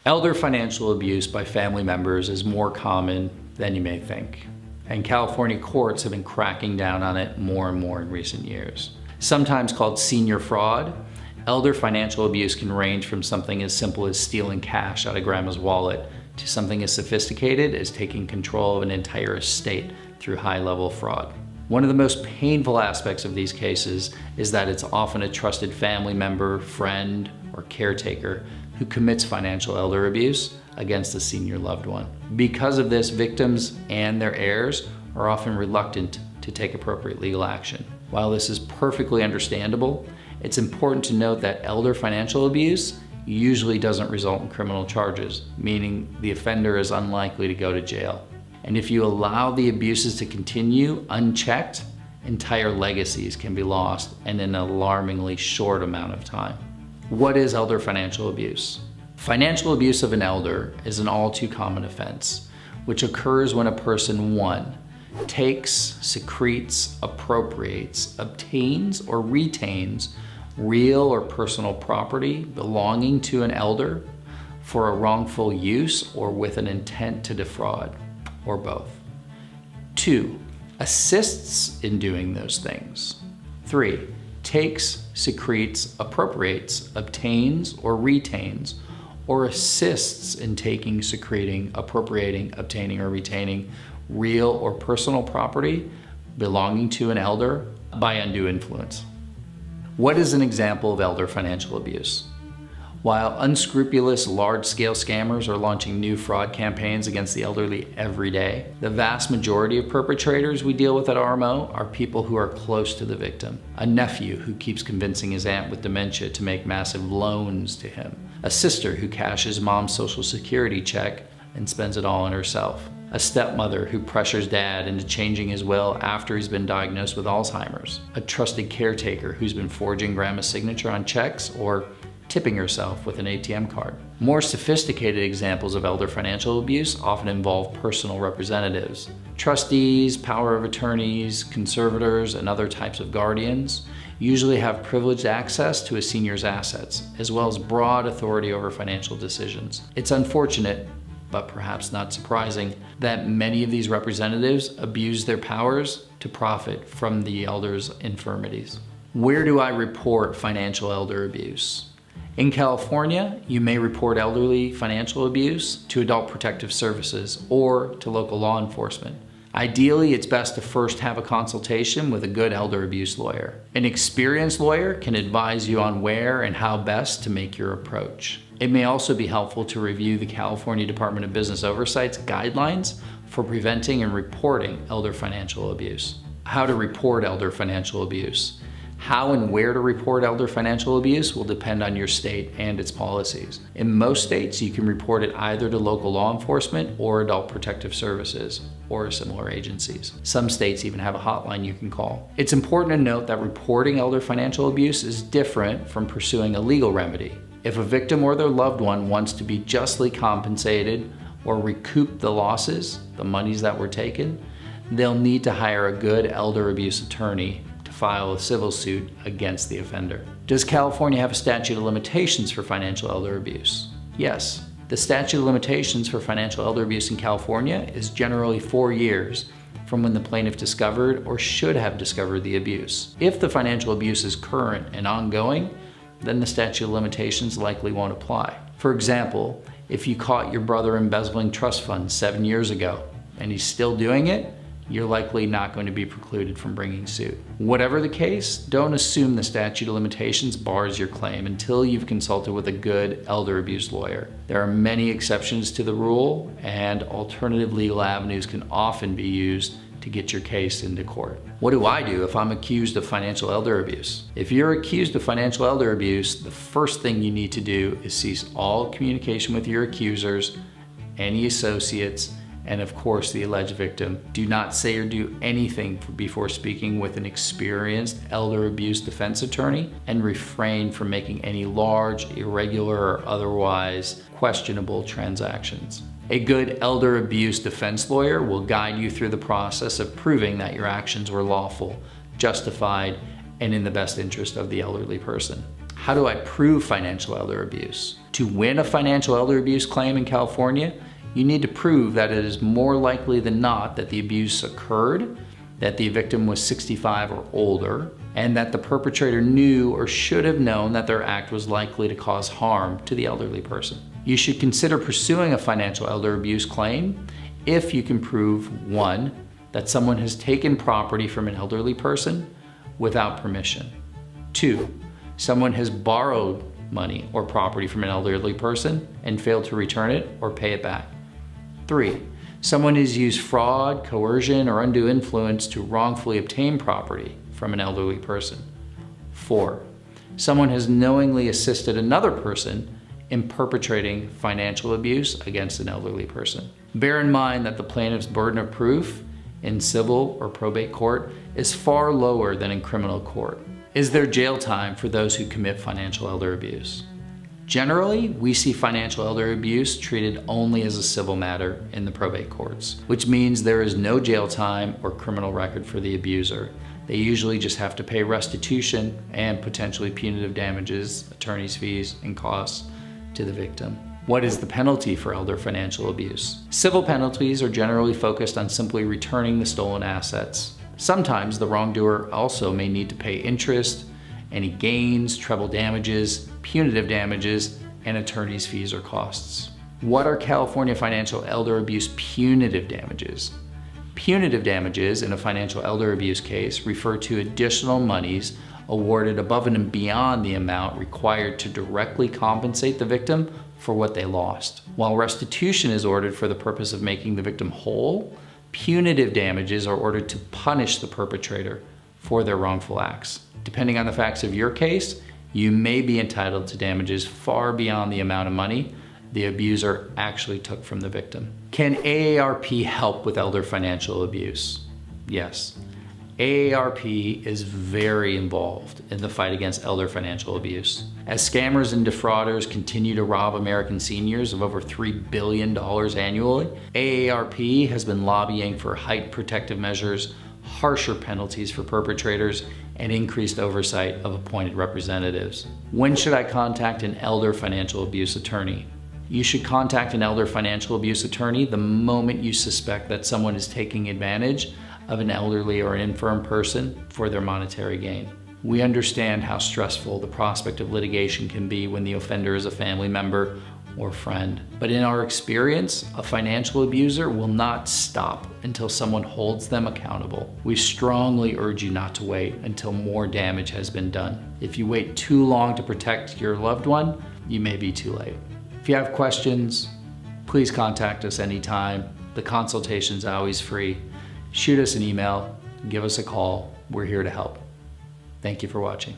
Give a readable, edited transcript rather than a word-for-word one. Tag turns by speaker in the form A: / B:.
A: Elder financial abuse by family members is more common than you may think, and California courts have been cracking down on it more and more in recent years. Sometimes called senior fraud, elder financial abuse can range from something as simple as stealing cash out of grandma's wallet to something as sophisticated as taking control of an entire estate through high-level fraud. One of the most painful aspects of these cases is that it's often a trusted family member, friend, or caretaker who commits financial elder abuse against a senior loved one. Because of this, victims and their heirs are often reluctant to take appropriate legal action. While this is perfectly understandable, it's important to note that elder financial abuse usually doesn't result in criminal charges, meaning the offender is unlikely to go to jail. And if you allow the abuses to continue unchecked, entire legacies can be lost in an alarmingly short amount of time. What is elder financial abuse? Financial abuse of an elder is an all too common offense, which occurs when a person, 1, takes, secretes, appropriates, obtains, or retains real or personal property belonging to an elder for a wrongful use or with an intent to defraud, or both. 2, assists in doing those things. 3, takes, secretes, appropriates, obtains, or retains, or assists in taking, secreting, appropriating, obtaining, or retaining real or personal property belonging to an elder by undue influence. What is an example of elder financial abuse? While unscrupulous large-scale scammers are launching new fraud campaigns against the elderly every day, the vast majority of perpetrators we deal with at RMO are people who are close to the victim. A nephew who keeps convincing his aunt with dementia to make massive loans to him. A sister who cashes mom's Social Security check and spends it all on herself. A stepmother who pressures dad into changing his will after he's been diagnosed with Alzheimer's. A trusted caretaker who's been forging grandma's signature on checks or tipping herself with an ATM card. More sophisticated examples of elder financial abuse often involve personal representatives. Trustees, power of attorneys, conservators, and other types of guardians usually have privileged access to a senior's assets, as well as broad authority over financial decisions. It's unfortunate, but perhaps not surprising, that many of these representatives abuse their powers to profit from the elder's infirmities. Where do I report financial elder abuse? In California, you may report elderly financial abuse to Adult Protective Services or to local law enforcement. Ideally, it's best to first have a consultation with a good elder abuse lawyer. An experienced lawyer can advise you on where and how best to make your approach. It may also be helpful to review the California Department of Business Oversight's guidelines for preventing and reporting elder financial abuse. How to report elder financial abuse. How and where to report elder financial abuse will depend on your state and its policies. In most states, you can report it either to local law enforcement or Adult Protective Services or similar agencies. Some states even have a hotline you can call. It's important to note that reporting elder financial abuse is different from pursuing a legal remedy. If a victim or their loved one wants to be justly compensated or recoup the losses, the monies that were taken, they'll need to hire a good elder abuse attorney to file a civil suit against the offender. Does California have a statute of limitations for financial elder abuse? Yes. The statute of limitations for financial elder abuse in California is generally 4 years from when the plaintiff discovered or should have discovered the abuse. If the financial abuse is current and ongoing, then the statute of limitations likely won't apply. For example, if you caught your brother embezzling trust funds 7 years ago and he's still doing it, you're likely not going to be precluded from bringing suit. Whatever the case, don't assume the statute of limitations bars your claim until you've consulted with a good elder abuse lawyer. There are many exceptions to the rule, and alternative legal avenues can often be used to get your case into court. What do I do if I'm accused of financial elder abuse? If you're accused of financial elder abuse, the first thing you need to do is cease all communication with your accusers, any associates, and of course the alleged victim. Do not say or do anything before speaking with an experienced elder abuse defense attorney, and refrain from making any large, irregular, or otherwise questionable transactions. A good elder abuse defense lawyer will guide you through the process of proving that your actions were lawful, justified, and in the best interest of the elderly person. How do I prove financial elder abuse? To win a financial elder abuse claim in California, you need to prove that it is more likely than not that the abuse occurred, that the victim was 65 or older, and that the perpetrator knew or should have known that their act was likely to cause harm to the elderly person. You should consider pursuing a financial elder abuse claim if you can prove, 1, that someone has taken property from an elderly person without permission. 2, someone has borrowed money or property from an elderly person and failed to return it or pay it back. 3, someone has used fraud, coercion, or undue influence to wrongfully obtain property from an elderly person. 4, someone has knowingly assisted another person in perpetrating financial abuse against an elderly person. Bear in mind that the plaintiff's burden of proof in civil or probate court is far lower than in criminal court. Is there jail time for those who commit financial elder abuse? Generally, we see financial elder abuse treated only as a civil matter in the probate courts, which means there is no jail time or criminal record for the abuser. They usually just have to pay restitution and potentially punitive damages, attorney's fees, and costs to the victim. What is the penalty for elder financial abuse? Civil penalties are generally focused on simply returning the stolen assets. Sometimes the wrongdoer also may need to pay interest, any gains, treble damages, punitive damages, and attorney's fees or costs. What are California financial elder abuse punitive damages? Punitive damages in a financial elder abuse case refer to additional monies awarded above and beyond the amount required to directly compensate the victim for what they lost. While restitution is ordered for the purpose of making the victim whole, punitive damages are ordered to punish the perpetrator for their wrongful acts. Depending on the facts of your case, you may be entitled to damages far beyond the amount of money the abuser actually took from the victim. Can AARP help with elder financial abuse? Yes. AARP is very involved in the fight against elder financial abuse. As scammers and defrauders continue to rob American seniors of over $3 billion annually, AARP has been lobbying for heightened protective measures, harsher penalties for perpetrators, and increased oversight of appointed representatives. When should I contact an elder financial abuse attorney? You should contact an elder financial abuse attorney the moment you suspect that someone is taking advantage of an elderly or an infirm person for their monetary gain. We understand how stressful the prospect of litigation can be when the offender is a family member or friend. But in our experience, a financial abuser will not stop until someone holds them accountable. We strongly urge you not to wait until more damage has been done. If you wait too long to protect your loved one, you may be too late. If you have questions, please contact us anytime. The consultation's always free. Shoot us an email, give us a call. We're here to help. Thank you for watching.